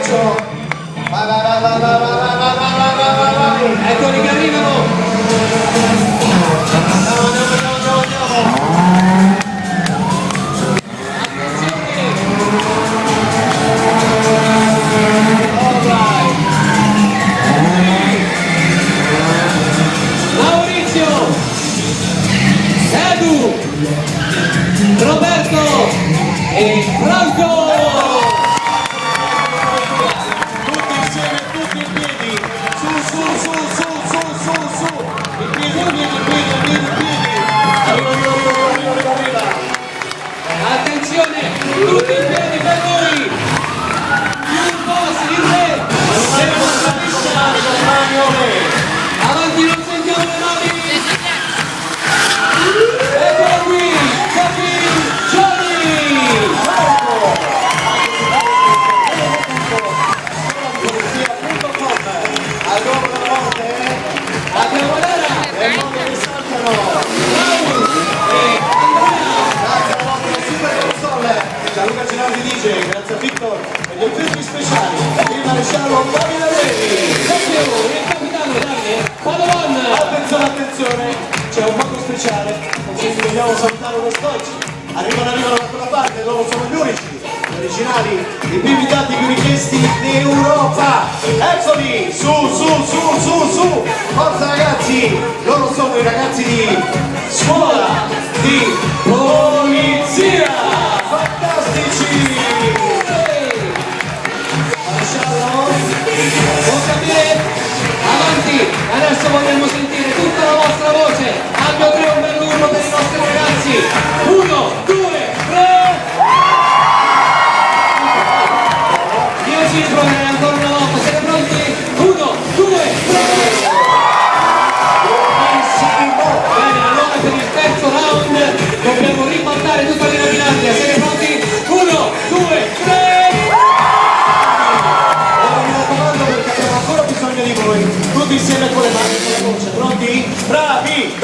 Maurizio, vai, eccoli che arrivano. Roberto e Franco, tutti insieme, tutti in piedi, su, in piedi, arriva, attenzione, tutti in piedi per voi, il boss, il re, avanti, non sentiamo le mani, eccolo qui, Luca Girardi dice, grazie a Victor e gli effetti speciali, il maresciallo Davide Revi, il capitano Davide Padovon. Attenzione, c'è un modo speciale, non ci dobbiamo saltare uno scotch, arrivano da quella parte, loro sono gli unici, gli originali, i più invitati più richiesti d'Europa, eccoli, su, forza ragazzi, loro sono i ragazzi di scuola, di polizia, fantastici! Può capire? Avanti! Adesso vogliamo sentire tutta la vostra voce! Almeno 3 un bel urlo per i nostri ragazzi! 1, 2, 3! Io ci proverei ancora una volta, siete pronti? 1, 2, 3! Bene, allora per il terzo round dobbiamo ribaltare tutta l'Arena Finlandia, siete pronti? 1, 2, 3! Tutti insieme con le mani e con la voce, pronti? Bravi!